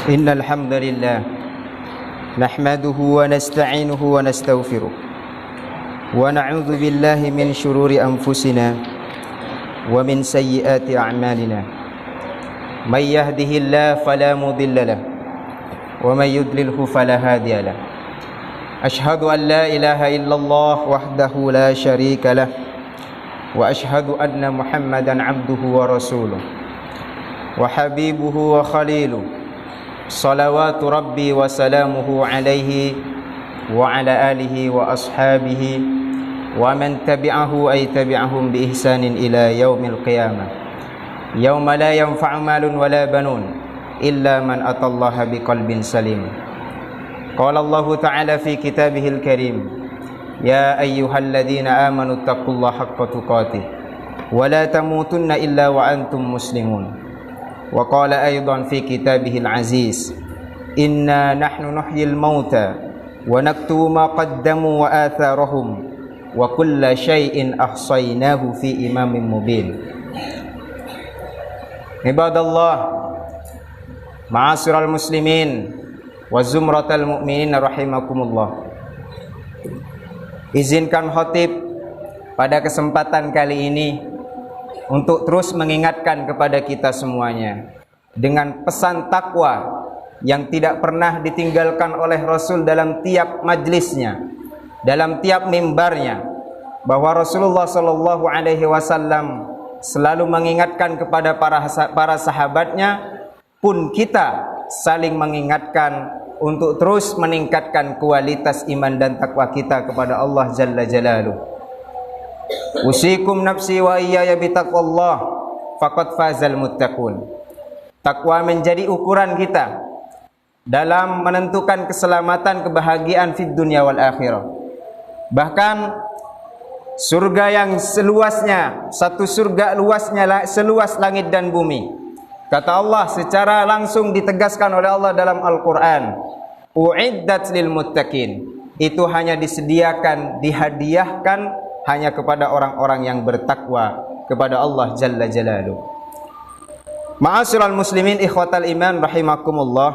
إن الحمد لله نحمده ونستعينه ونستغفره ونعوذ بالله من شرور أنفسنا ومن سيئات أعمالنا من يهده الله فلا مضل له ومن يضلله فلا هادي له أشهد أن لا إله إلا الله وحده لا شريك له وأشهد أن محمدا عبده ورسوله وحبيبه وخليله صلوات ربي وسلامه عليه وعلى آله وأصحابه ومن تبعه أي تبعهم بإحسان إلى يوم القيامة يوم لا ينفع مال ولا بنون إلا من أتى الله بقلب سليم. قال الله تعالى في كتابه الكريم: يا أيها الذين آمنوا اتقوا الله حق تقاته ولا تموتن إلا وأنتم مسلمون. وقال أيضا في كتابه العزيز: إنا نحن نحيي الموتى ونكتب ما قدموا وآثارهم وكل شيء أحصيناه في إمام مبين. عباد الله معاشر المسلمين وزمرة المؤمنين rahimakumullah. Izinkan khotib pada kesempatan kali ini untuk terus mengingatkan kepada kita semuanya dengan pesan takwa yang tidak pernah ditinggalkan oleh Rasul dalam tiap majlisnya, dalam tiap mimbarnya, bahwa Rasulullah sallallahu alaihi wasallam selalu mengingatkan kepada para sahabatnya, pun kita saling mengingatkan untuk terus meningkatkan kualitas iman dan takwa kita kepada Allah Jalla Jalaluhu. Usikum nafsi wa iyaya bitaqwallah faqad fazal muttaqun. Takwa menjadi ukuran kita dalam menentukan keselamatan, kebahagiaan fid dunya wal akhirah. Bahkan surga yang seluasnya, satu surga luasnya seluas langit dan bumi. Kata Allah secara langsung ditegaskan oleh Allah dalam Al-Quran, u'iddat lil muttaqin. Itu hanya disediakan, dihadiahkan hanya kepada orang-orang yang bertakwa kepada Allah Jalla Jalaluhu. Ma'asyiral muslimin ikhwatal iman rahimakumullah.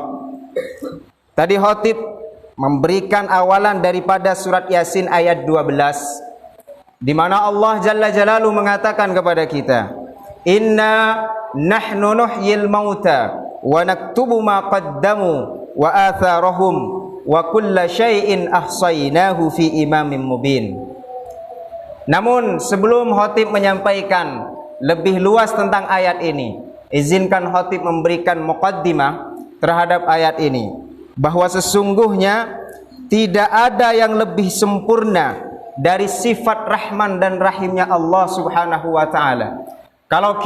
Tadi khatib memberikan awalan daripada surat Yasin ayat 12, di mana Allah Jalla Jalaluhu mengatakan kepada kita, inna nahnu nuhyil mauta wa naktubu ma qaddamu wa atharahum wa kulla syai'in ahsaynahu fi imamin mubin. Namun sebelum khatib menyampaikan lebih luas tentang ayat ini, izinkan khatib memberikan muqaddimah terhadap ayat ini, bahwa sesungguhnya tidak ada yang lebih sempurna dari sifat Rahman dan Rahimnya Allah Subhanahu wa taala. Kalau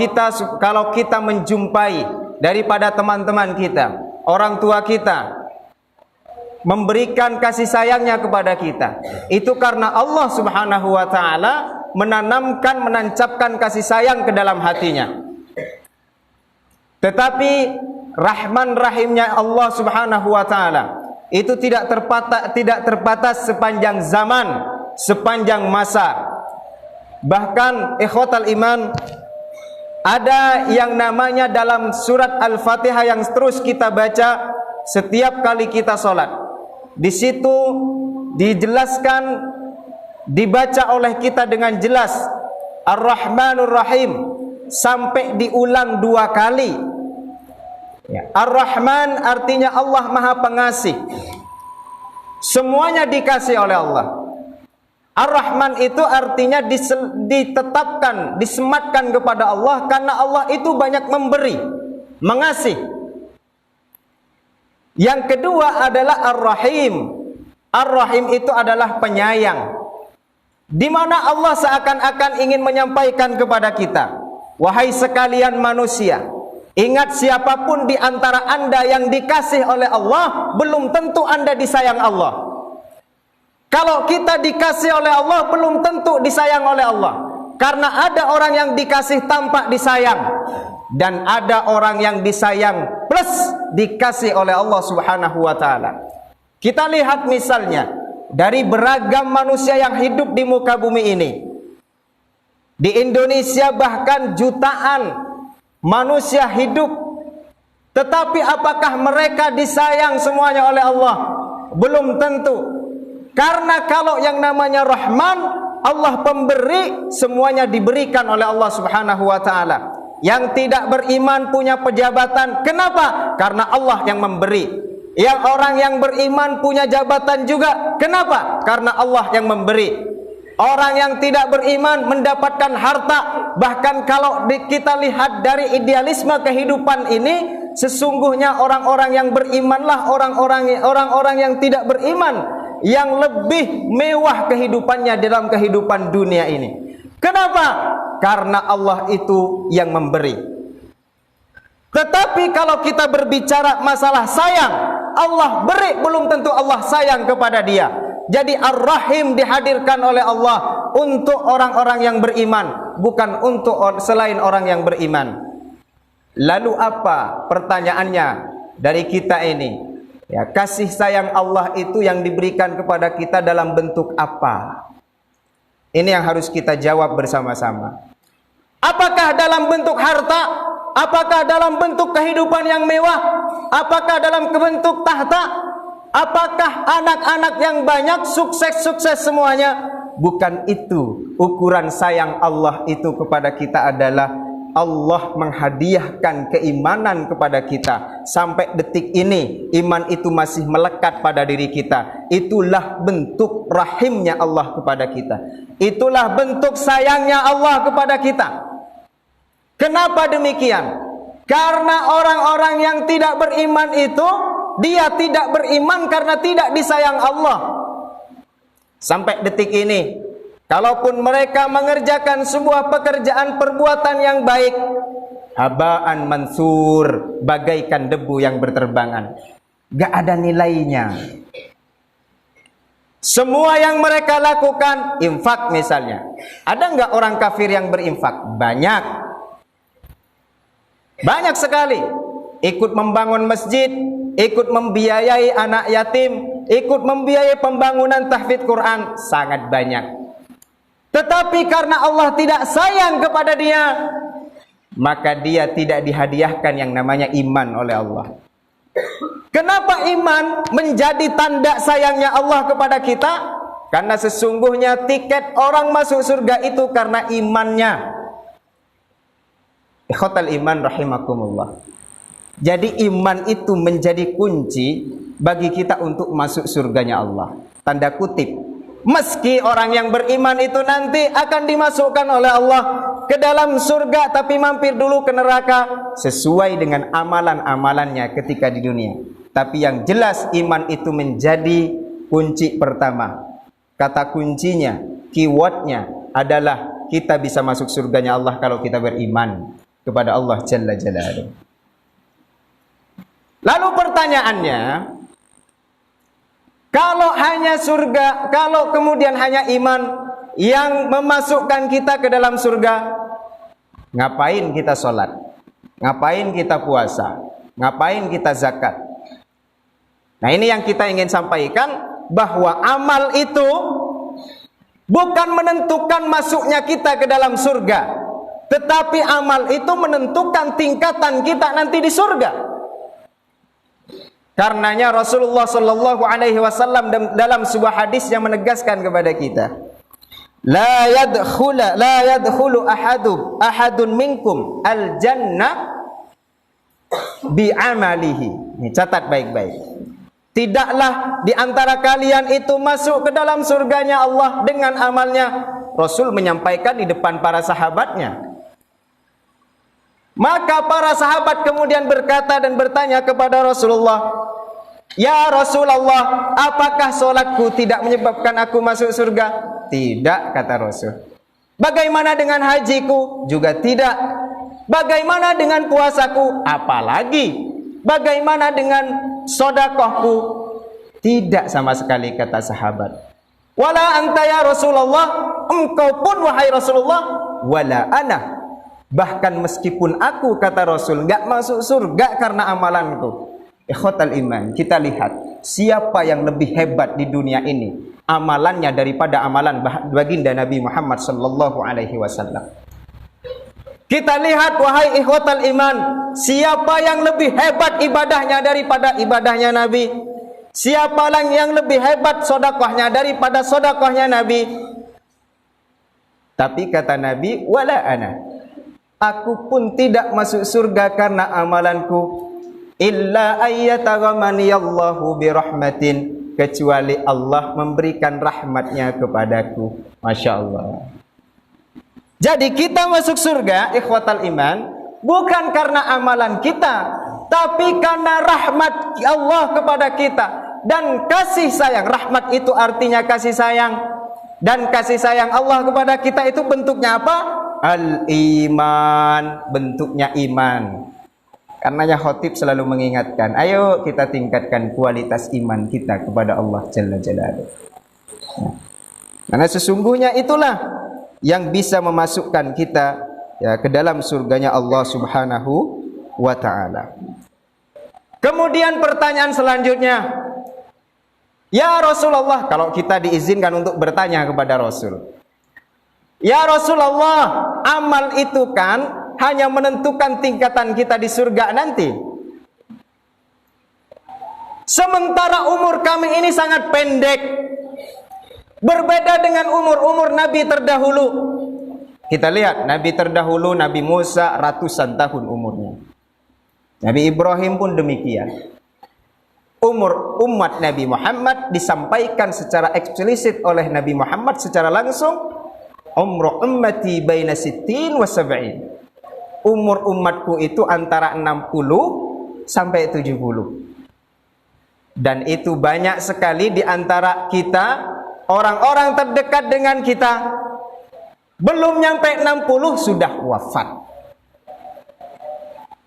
kita menjumpai daripada teman-teman kita, orang tua kita, memberikan kasih sayangnya kepada kita, itu karena Allah Subhanahu wa ta'ala menancapkan kasih sayang ke dalam hatinya. Tetapi Rahman Rahimnya Allah Subhanahu wa ta'ala itu tidak terbatas sepanjang zaman, sepanjang masa. Bahkan ikhwatal iman, ada yang namanya dalam surat Al-Fatihah yang terus kita baca setiap kali kita sholat. Di situ dijelaskan, dibaca oleh kita dengan jelas Ar-Rahmanur Rahim sampai diulang 2 kali. Ar-Rahman artinya Allah Maha Pengasih. Semuanya dikasih oleh Allah. Ar-Rahman itu artinya ditetapkan, disematkan kepada Allah karena Allah itu banyak memberi, mengasih. Yang kedua adalah Ar-Rahim. Ar-Rahim itu adalah penyayang, di mana Allah seakan-akan ingin menyampaikan kepada kita, wahai sekalian manusia, ingat siapapun di antara anda yang dikasih oleh Allah, belum tentu anda disayang Allah. Kalau kita dikasih oleh Allah, belum tentu disayang oleh Allah. Karena ada orang yang dikasih tanpa disayang, dan ada orang yang disayang plus dikasih oleh Allah Subhanahu wa ta'ala. Kita lihat misalnya dari beragam manusia yang hidup di muka bumi ini. Di Indonesia bahkan jutaan manusia hidup Tetapi apakah mereka disayang semuanya oleh Allah? Belum tentu. Karena kalau yang namanya Rahman, Allah pemberi, semuanya diberikan oleh Allah Subhanahu wa taala. Yang tidak beriman punya pejabatan. Kenapa? Karena Allah yang memberi. Yang orang yang beriman punya jabatan juga. Kenapa? Karena Allah yang memberi. Orang yang tidak beriman mendapatkan harta. Bahkan kalau kita lihat dari idealisme kehidupan ini, sesungguhnya orang-orang yang berimanlah orang-orang yang tidak beriman yang lebih mewah kehidupannya dalam kehidupan dunia ini. Kenapa? Karena Allah itu yang memberi. Tetapi kalau kita berbicara masalah sayang, Allah beri, belum tentu Allah sayang kepada dia. Jadi Ar-Rahim dihadirkan oleh Allah untuk orang-orang yang beriman, bukan untuk selain orang yang beriman. Lalu apa pertanyaannya dari kita ini? Ya, kasih sayang Allah itu yang diberikan kepada kita dalam bentuk apa? Ini yang harus kita jawab bersama-sama. Apakah dalam bentuk harta? Apakah dalam bentuk kehidupan yang mewah? Apakah dalam bentuk tahta? Apakah anak-anak yang banyak, sukses-sukses semuanya? Bukan itu. Ukuran sayang Allah itu kepada kita adalah Allah menghadiahkan keimanan kepada kita. Sampai detik ini iman itu masih melekat pada diri kita. Itulah bentuk rahimnya Allah kepada kita. Itulah bentuk sayangnya Allah kepada kita. Kenapa demikian? Karena orang-orang yang tidak beriman itu, dia tidak beriman karena tidak disayang Allah. Sampai detik ini, kalaupun mereka mengerjakan sebuah pekerjaan perbuatan yang baik, habaan mansur, bagaikan debu yang berterbangan. Gak ada nilainya. Semua yang mereka lakukan, infak misalnya. Ada nggak orang kafir yang berinfak? Banyak. Banyak sekali. Ikut membangun masjid, ikut membiayai anak yatim, ikut membiayai pembangunan tahfidz Quran, sangat banyak. Tetapi karena Allah tidak sayang kepada dia, maka dia tidak dihadiahkan yang namanya iman oleh Allah. Kenapa iman menjadi tanda sayangnya Allah kepada kita? Karena sesungguhnya tiket orang masuk surga itu karena imannya. Ikhwatal iman rahimakumullah. Jadi iman itu menjadi kunci bagi kita untuk masuk surganya Allah. Tanda kutip. Meski orang yang beriman itu nanti akan dimasukkan oleh Allah ke dalam surga, tapi mampir dulu ke neraka sesuai dengan amalan-amalannya ketika di dunia. Tapi yang jelas iman itu menjadi kunci pertama. Kata kuncinya, keywordnya adalah kita bisa masuk surganya Allah kalau kita beriman kepada Allah Jalla Jalaluhu. Lalu pertanyaannya, kalau hanya surga, kalau kemudian hanya iman yang memasukkan kita ke dalam surga, ngapain kita sholat? Ngapain kita puasa? Ngapain kita zakat? Nah, ini yang kita ingin sampaikan, bahwa amal itu bukan menentukan masuknya kita ke dalam surga, tetapi amal itu menentukan tingkatan kita nanti di surga. Karenanya Rasulullah Shallallahu Alaihi Wasallam dalam sebuah hadis yang menegaskan kepada kita, la yadkhulu ahadun minkum al jannah bi amalihi. Ini catat baik-baik. Tidaklah di antara kalian itu masuk ke dalam surganya Allah dengan amalnya. Rasul menyampaikan di depan para sahabatnya. Maka para sahabat kemudian berkata dan bertanya kepada Rasulullah, ya Rasulullah, apakah solatku tidak menyebabkan aku masuk surga? Tidak, kata Rasul. Bagaimana dengan hajiku? Juga tidak. Bagaimana dengan puasaku? Apalagi. Bagaimana dengan sodakohku? Tidak sama sekali, kata sahabat. Wala anta ya Rasulullah, engkau pun wahai Rasulullah, wala ana. Bahkan meskipun aku, kata Rasul, enggak masuk surga karena amalanku. Ikhwatal iman, kita lihat siapa yang lebih hebat di dunia ini amalannya daripada amalan baginda Nabi Muhammad sallallahu alaihi wasallam. Kita lihat wahai ikhwatal iman, siapa yang lebih hebat ibadahnya daripada ibadahnya Nabi? Siapa yang lebih hebat sedekahnya daripada sedekahnya Nabi? Tapi kata Nabi, wala ana, aku pun tidak masuk surga karena amalanku, illa ayyataghamaniyallahu birahmatin, kecuali Allah memberikan rahmatnya kepadaku. Masya Allah. Jadi kita masuk surga, ikhwatal iman, bukan karena amalan kita, tapi karena rahmat Allah kepada kita dan kasih sayang. Rahmat itu artinya kasih sayang, dan kasih sayang Allah kepada kita itu bentuknya apa? Al-iman, bentuknya iman. Karenanya khotib selalu mengingatkan, ayo kita tingkatkan kualitas iman kita kepada Allah Jalla Jalaluhu. Karena sesungguhnya itulah yang bisa memasukkan kita ya ke dalam surganya Allah Subhanahu wa ta'ala. Kemudian pertanyaan selanjutnya, ya Rasulullah, kalau kita diizinkan untuk bertanya kepada Rasul, ya Rasulullah, amal itu kan hanya menentukan tingkatan kita di surga nanti. Sementara umur kami ini sangat pendek, berbeda dengan umur-umur Nabi terdahulu. Kita lihat Nabi terdahulu, Nabi Musa ratusan tahun umurnya. Nabi Ibrahim pun demikian. Umur umat Nabi Muhammad disampaikan secara eksplisit oleh Nabi Muhammad secara langsung, umru ummati baina sittin wa sab'in. Umur umatku itu antara 60 sampai 70. Dan itu banyak sekali di antara kita, orang-orang terdekat dengan kita, belum nyampe 60 sudah wafat.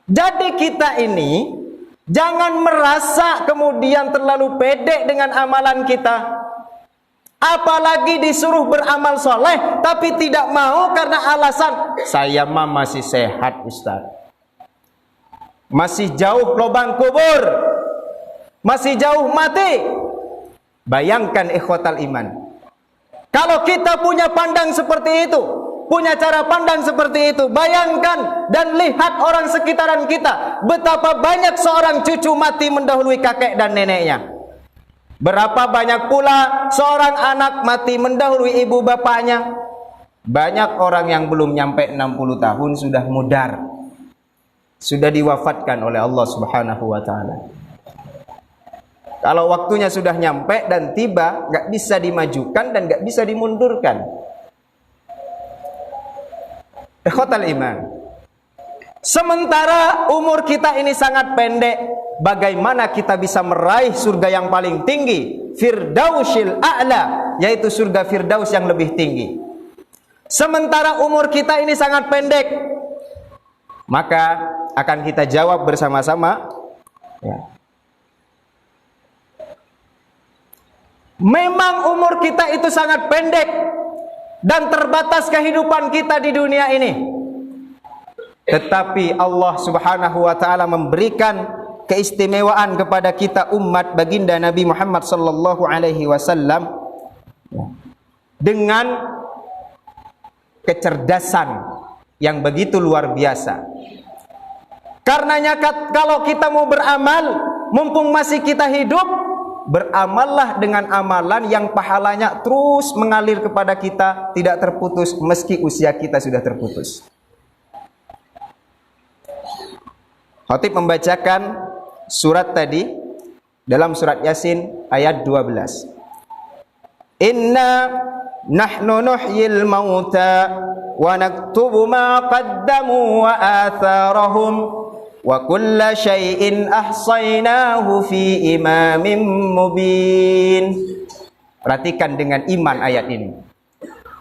Jadi kita ini jangan merasa kemudian terlalu pede dengan amalan kita. Apalagi disuruh beramal soleh tapi tidak mau karena alasan, saya mah masih sehat Ustaz, masih jauh lubang kubur, masih jauh mati. Bayangkan ikhwatal iman, kalau kita punya pandang seperti itu, punya cara pandang seperti itu, bayangkan dan lihat orang sekitaran kita, betapa banyak seorang cucu mati mendahului kakek dan neneknya. Berapa banyak pula seorang anak mati mendahului ibu bapaknya. Banyak orang yang belum nyampe 60 tahun sudah mudar, sudah diwafatkan oleh Allah Subhanahu wa ta'ala. Kalau waktunya sudah nyampe dan tiba, nggak bisa dimajukan dan nggak bisa dimundurkan. Ikhwatal iman, sementara umur kita ini sangat pendek, bagaimana kita bisa meraih surga yang paling tinggi, Firdausil A'la, yaitu surga Firdaus yang lebih tinggi. Sementara umur kita ini sangat pendek, maka akan kita jawab bersama-sama ya. Memang umur kita itu sangat pendek dan terbatas kehidupan kita di dunia ini. Tetapi Allah Subhanahu wa ta'ala memberikan keistimewaan kepada kita umat baginda Nabi Muhammad sallallahu alaihi wasallam dengan kecerdasan yang begitu luar biasa. Karenanya kalau kita mau beramal, mumpung masih kita hidup, beramallah dengan amalan yang pahalanya terus mengalir kepada kita, tidak terputus meski usia kita sudah terputus. Khatib membacakan surat tadi dalam surat Yasin ayat 12. Inna nahnu nuhyil mauta wa naktubu ma qaddamu wa atharahum wa kulla syai'in ahsaynahu fi imamin mubin. Perhatikan dengan iman ayat ini.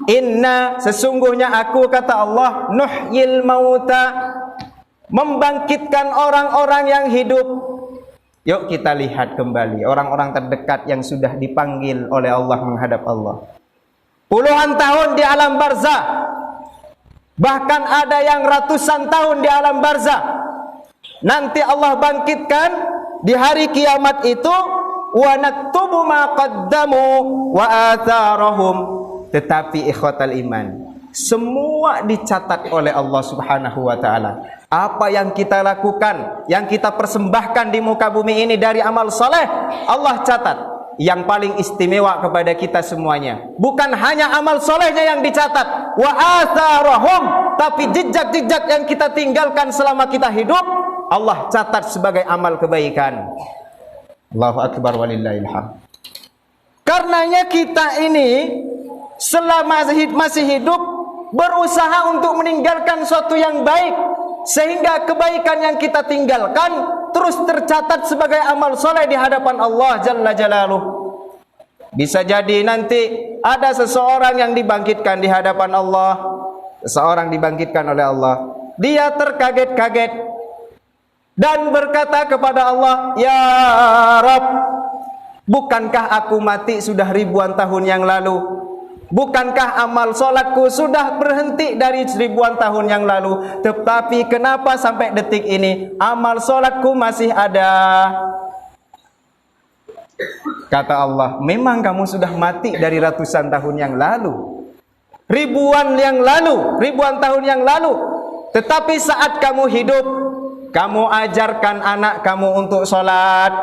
Inna, sesungguhnya aku, kata Allah, nuhyil mauta, membangkitkan orang-orang yang hidup. Yuk kita lihat kembali orang-orang terdekat yang sudah dipanggil oleh Allah menghadap Allah. Puluhan tahun di alam barzah, bahkan ada yang ratusan tahun di alam barzah. Nanti Allah bangkitkan di hari kiamat itu, wa naktubu ma qaddamu wa atharahum. Tetapi ikhwatal iman, semua dicatat oleh Allah Subhanahu wa taala. Apa yang kita lakukan, yang kita persembahkan di muka bumi ini dari amal soleh, Allah catat. Yang paling istimewa kepada kita semuanya, bukan hanya amal solehnya yang dicatat, wa atharahum, tapi jejak-jejak yang kita tinggalkan selama kita hidup, Allah catat sebagai amal kebaikan. Allahu akbar walillahil hamd. Karenanya kita ini selama masih hidup berusaha untuk meninggalkan sesuatu yang baik, sehingga kebaikan yang kita tinggalkan terus tercatat sebagai amal soleh di hadapan Allah Jalla Jalaluh. Bisa jadi nanti ada seseorang yang dibangkitkan di hadapan Allah, seseorang dibangkitkan oleh Allah, dia terkaget-kaget dan berkata kepada Allah, "Ya Rabb, bukankah aku mati sudah ribuan tahun yang lalu? Bukankah amal solatku sudah berhenti dari ribuan tahun yang lalu? Tetapi kenapa sampai detik ini amal solatku masih ada?" Kata Allah, "Memang kamu sudah mati dari ratusan tahun yang lalu, ribuan tahun yang lalu. Tetapi saat kamu hidup, kamu ajarkan anak kamu untuk solat.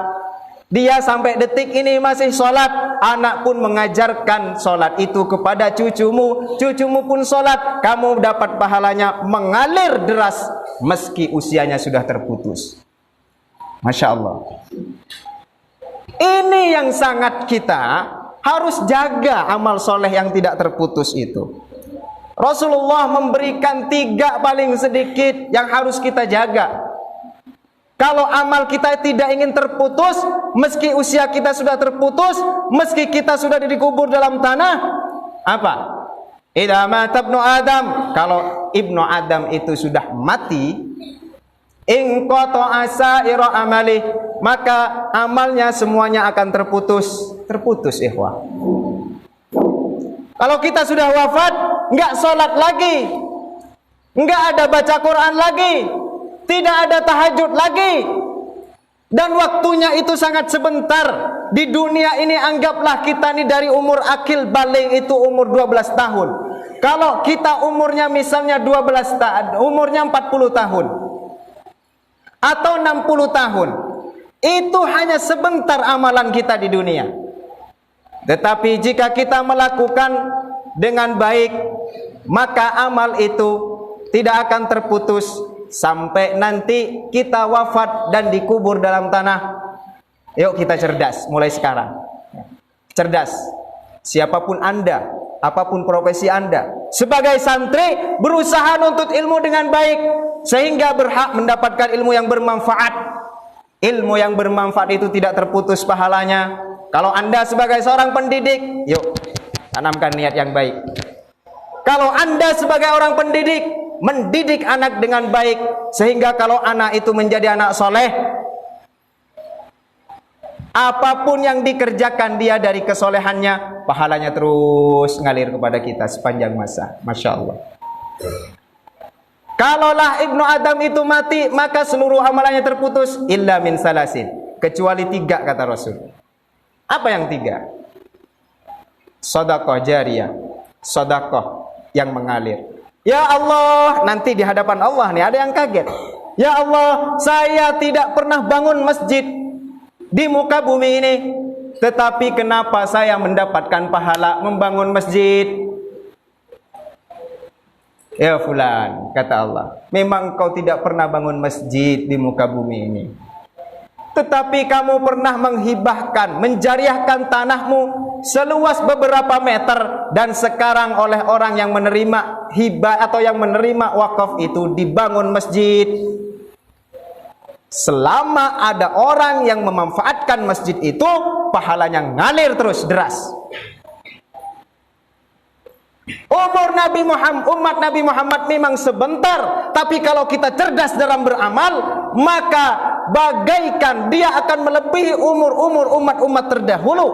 Dia sampai detik ini masih sholat. Anak pun mengajarkan sholat itu kepada cucumu. Cucumu pun sholat. Kamu dapat pahalanya mengalir deras meski usianya sudah terputus." Masya Allah. Ini yang sangat kita harus jaga, amal soleh yang tidak terputus itu. Rasulullah memberikan 3 paling sedikit yang harus kita jaga. Kalau amal kita tidak ingin terputus, meski usia kita sudah terputus, meski kita sudah dikubur dalam tanah, apa? Idza mata ibnu Adam, kalau ibnu Adam itu sudah mati, in qata'a sa'ira amali, maka amalnya semuanya akan terputus ikhwah. Kalau kita sudah wafat, enggak sholat lagi, enggak ada baca Quran lagi, tidak ada tahajud lagi, dan waktunya itu sangat sebentar. Di dunia ini anggaplah kita ini dari umur akil baligh itu umur 12 tahun. Kalau kita umurnya misalnya 12 tahun, umurnya 40 tahun atau 60 tahun, itu hanya sebentar amalan kita di dunia. Tetapi jika kita melakukan dengan baik, maka amal itu tidak akan terputus sampai nanti kita wafat dan dikubur dalam tanah. Yuk kita cerdas mulai sekarang. Cerdas. Siapapun Anda, apapun profesi Anda, sebagai santri berusaha nuntut ilmu dengan baik sehingga berhak mendapatkan ilmu yang bermanfaat. Ilmu yang bermanfaat itu tidak terputus pahalanya. Kalau Anda sebagai seorang pendidik, yuk tanamkan niat yang baik. Kalau Anda sebagai orang pendidik, mendidik anak dengan baik sehingga kalau anak itu menjadi anak soleh, apapun yang dikerjakan dia dari kesolehannya, pahalanya terus ngalir kepada kita sepanjang masa. Masya Allah. Kalaulah ibnu Adam itu mati, maka seluruh amalannya terputus illa min salasin, kecuali 3 kata Rasul. Apa yang 3? Sedekah jariyah, sedekah yang mengalir. Ya Allah, nanti di hadapan Allah nih ada yang kaget. Ya Allah, saya tidak pernah bangun masjid di muka bumi ini, tetapi kenapa saya mendapatkan pahala membangun masjid? Ya fulan, kata Allah, memang kau tidak pernah bangun masjid di muka bumi ini, tetapi kamu pernah menghibahkan, menjariahkan tanahmu seluas beberapa meter, dan sekarang oleh orang yang menerima hibah atau yang menerima wakaf itu dibangun masjid. Selama ada orang yang memanfaatkan masjid itu, pahalanya ngalir terus deras. Umat Nabi Muhammad memang sebentar, tapi kalau kita cerdas dalam beramal, maka bagaikan dia akan melebihi umur umat-umat terdahulu.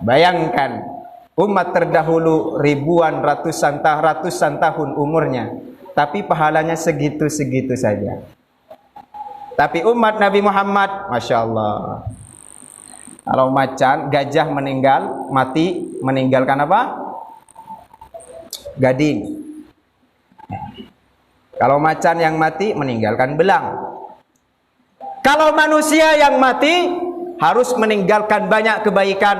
Bayangkan, umat terdahulu ribuan, ratusan tahun umurnya, tapi pahalanya segitu-segitu saja. Tapi umat Nabi Muhammad, Masya Allah, kalau macan, gajah mati, meninggalkan apa? gading. Kalau macan yang mati meninggalkan belang. Kalau manusia yang mati harus meninggalkan banyak kebaikan.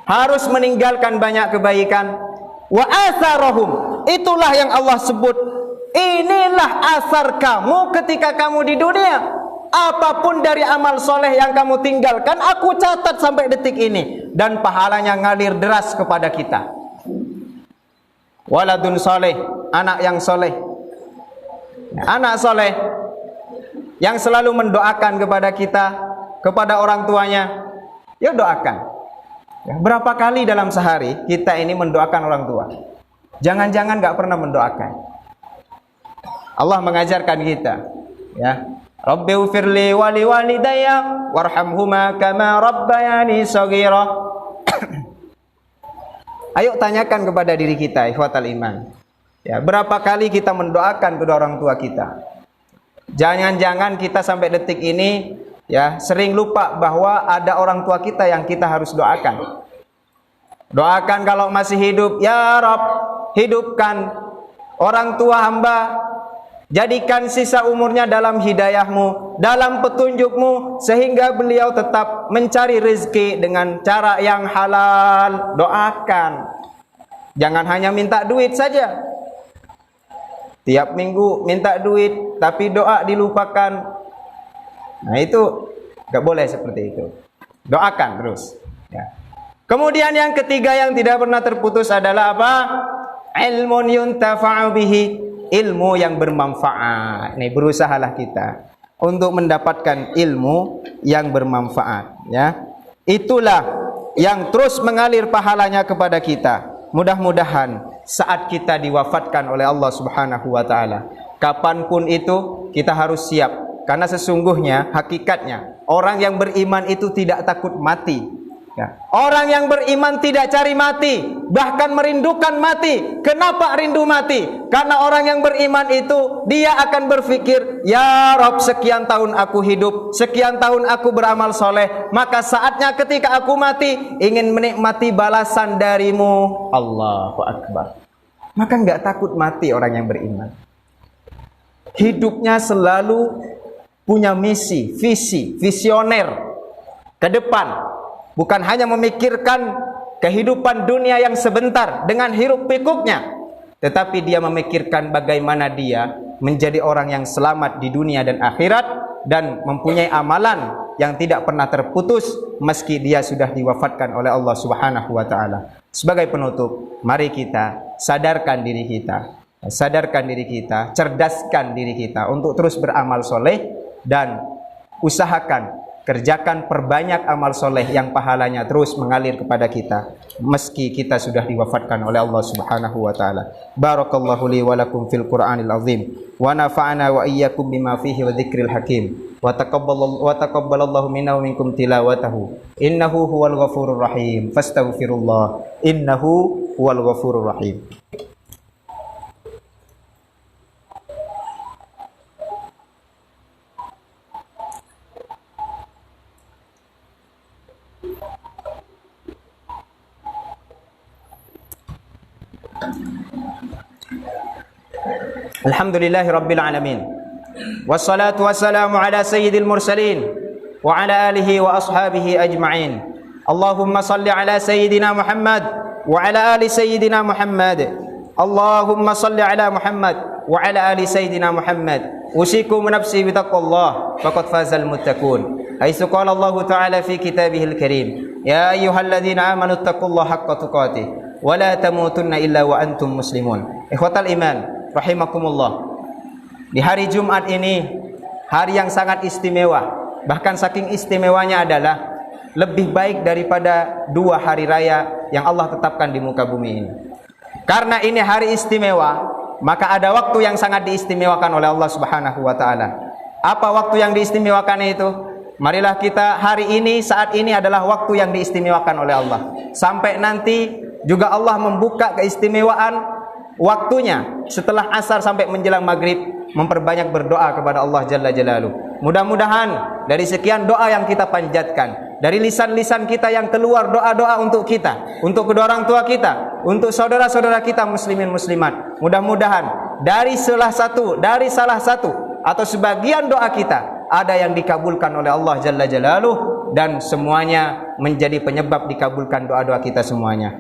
Harus meninggalkan banyak kebaikan. Wa atharahum, itulah yang Allah sebut. Inilah asar kamu ketika kamu di dunia. Apapun dari amal soleh yang kamu tinggalkan, aku catat sampai detik ini, dan pahalanya ngalir deras kepada kita. Waladun soleh, anak yang soleh, anak soleh yang selalu mendoakan kepada kita, kepada orang tuanya. Ya doakan. Ya, berapa kali dalam sehari kita ini mendoakan orang tua? Jangan-jangan gak pernah mendoakan. Allah mengajarkan kita, ya, Rabbighfirli wa liwalidayya warhamhuma kama rabbayani shaghira. Ayo tanyakan kepada diri kita, ikhwatal iman. Ya, berapa kali kita mendoakan kedua orang tua kita? Jangan-jangan kita sampai detik ini ya sering lupa bahwa ada orang tua kita yang kita harus doakan. Doakan kalau masih hidup, ya Rabb, hidupkan orang tua hamba. Jadikan sisa umurnya dalam hidayahmu, dalam petunjukmu, sehingga beliau tetap mencari rezeki dengan cara yang halal. Doakan. Jangan hanya minta duit saja. Tiap minggu minta duit, tapi doa dilupakan. Nah itu gak boleh seperti itu. Doakan terus. Ya. Kemudian yang ketiga yang tidak pernah terputus adalah apa? Ilmun yuntafa'u bihi. Ilmu yang bermanfaat. Nih berusahalah kita untuk mendapatkan ilmu yang bermanfaat, ya. Itulah yang terus mengalir pahalanya kepada kita. Mudah-mudahan saat kita diwafatkan oleh Allah Subhanahu wa taala, kapanpun itu kita harus siap, karena sesungguhnya hakikatnya orang yang beriman itu tidak takut mati. Ya. Orang yang beriman tidak cari mati, bahkan merindukan mati. Kenapa rindu mati? Karena orang yang beriman itu dia akan berpikir, ya Rob, sekian tahun aku hidup, sekian tahun aku beramal soleh, maka saatnya ketika aku mati ingin menikmati balasan darimu. Allahu Akbar. Maka nggak takut mati orang yang beriman. Hidupnya selalu punya misi, visi, visioner ke depan. Bukan hanya memikirkan kehidupan dunia yang sebentar dengan hiruk pikuknya, tetapi dia memikirkan bagaimana dia menjadi orang yang selamat di dunia dan akhirat, dan mempunyai amalan yang tidak pernah terputus meski dia sudah diwafatkan oleh Allah Subhanahu wa taala. Sebagai penutup, mari kita sadarkan diri kita, cerdaskan diri kita untuk terus beramal soleh, dan usahakan kerjakan perbanyak amal soleh yang pahalanya terus mengalir kepada kita meski kita sudah diwafatkan oleh Allah Subhanahu wa taala. Barakallahu li wa lakum fil Qur'anil azim wa nafa'ana wa iyyakum bima fihi wa dzikril hakim wa taqabbalallahu minna wa minkum tilawatahu innahu huwal ghafurur rahim fastaghfirullah innahu huwal ghafurur rahim. Alhamdulillahi Rabbil Alamin. Wassalatu wassalamu ala sayyidil mursalin wa ala alihi wa ashabihi ajma'in. Allahumma salli ala sayyidina Muhammad wa ala ali sayyidina Muhammad. Allahumma salli ala Muhammad wa ala ali sayyidina Muhammad. Usikum nafsi bitaqwallah faqad fazal muttaqun. Haitsu qala Allah Ta'ala fi kitabihil karim, ya ayyuhalladzina amanu taqullaha haqqa tuqatih wa la tamutunna illa wa antum muslimun. Ikhwatal iman rahimakumullah. Di hari Jumat ini, hari yang sangat istimewa. Bahkan saking istimewanya adalah lebih baik daripada 2 hari raya yang Allah tetapkan di muka bumi ini. Karena ini hari istimewa, maka ada waktu yang sangat diistimewakan oleh Allah Subhanahu wa taala. Apa waktu yang diistimewakan itu? Marilah kita hari ini, saat ini adalah waktu yang diistimewakan oleh Allah. Sampai nanti juga Allah membuka keistimewaan waktunya setelah asar sampai menjelang maghrib, memperbanyak berdoa kepada Allah Jalla Jalaluh. Mudah-mudahan dari sekian doa yang kita panjatkan, dari lisan-lisan kita yang keluar doa-doa untuk kita, untuk kedua orang tua kita, untuk saudara-saudara kita muslimin muslimat. Mudah-mudahan dari salah satu atau sebagian doa kita ada yang dikabulkan oleh Allah Jalla Jalaluh, dan semuanya menjadi penyebab dikabulkan doa-doa kita semuanya.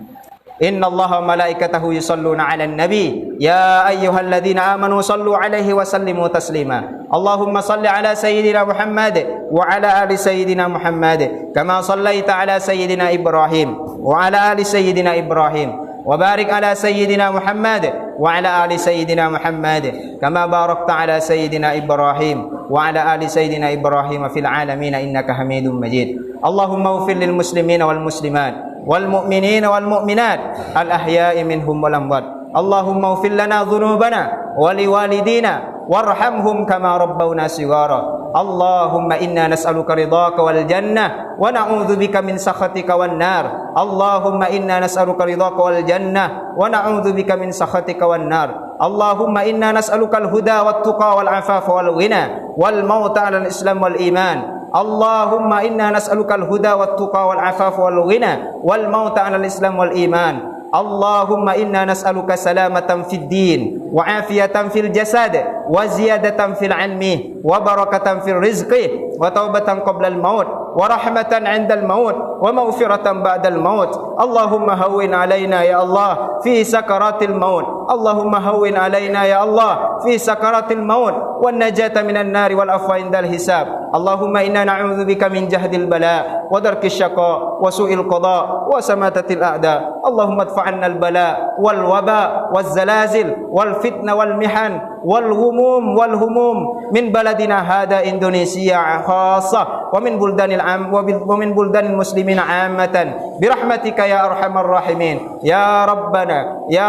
Innallaha wa malaikatahu yusholluna 'alan nabi ya ayyuhalladzina amanu shallu 'alaihi wa sallimu taslima. Allahumma shalli 'ala sayyidina Muhammad wa 'ala ali sayyidina Muhammad kama shallaita 'ala sayyidina Ibrahim wa 'ala ali sayyidina Ibrahim wa barik 'ala sayyidina Muhammad wa 'ala ali sayyidina Muhammad kama barakta 'ala sayyidina Ibrahim wa 'ala ali sayyidina Ibrahim fil 'alamin innaka Hamidum Majid. Allahumma ighfir lil muslimina wal muslimat والمؤمنين والمؤمنات الأحياء منهم والأموات. اللهم اغفر لنا ذنوبنا ولوالدينا وارحمهم كما ربونا صغارا. اللهم إنا نسألك رضاك والجنة ونعوذ بك من سخطك والنار. اللهم إنا نسألك رضاك والجنة ونعوذ بك من سخطك والنار. اللهم إنا نسألك الهدى والتقى والعفاف والغنى والموت على الإسلام والإيمان. اللهم إنا نسألك الهدى والتقى والعفاف والغنى والموت على الإسلام والإيمان. اللهم إنا نسألك سلامة في الدين وعافية في الجسد وزيادة في العلم وبركة في الرزق وتوبة قبل الموت ورحمة عند الموت ومغفرة بعد الموت. اللهم هون علينا يا الله في سكرات الموت. اللهم هون علينا يا الله في سكرات الموت والنجاة من النار والعفو عند الحساب. اللهم إنا نعوذ بك من جهد البلاء ودرك الشقاء وسوء القضاء وسماتة الأعداء. اللهم ادفع عنا البلاء والوباء والزلازل والفتن والمحن والهموم من بلدنا هذا إندونيسيا خاصة ومن بلدان المسلمين عامة برحمتك يا أرحم الراحمين. يا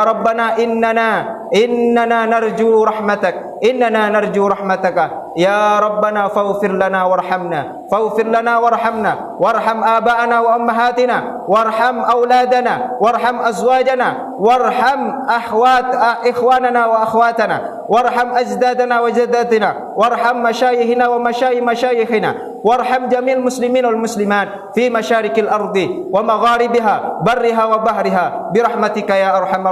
ربنا إننا نرجو رحمتك يا ربنا فاغفر لنا وارحمنا وارحم آباءنا وأمهاتنا وارحم أولادنا وارحم أزواجنا وارحم إخواننا وأخواتنا وارحم أجدادنا وجداتنا وارحم مشايخنا ومشايخنا وارحم جميع المسلمين والمسلمات في مشارق الأرض ومغاربها برها وبحرها برحمتك يا أرحم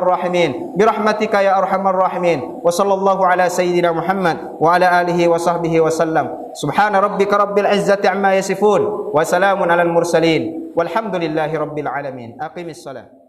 الراحمين. وصلى الله على سيدنا محمد وعلى آله وصحبه وسلم. سبحان ربك رب العزة عما يصفون وسلام على المرسلين والحمد لله رب العالمين. أقم الصلاة.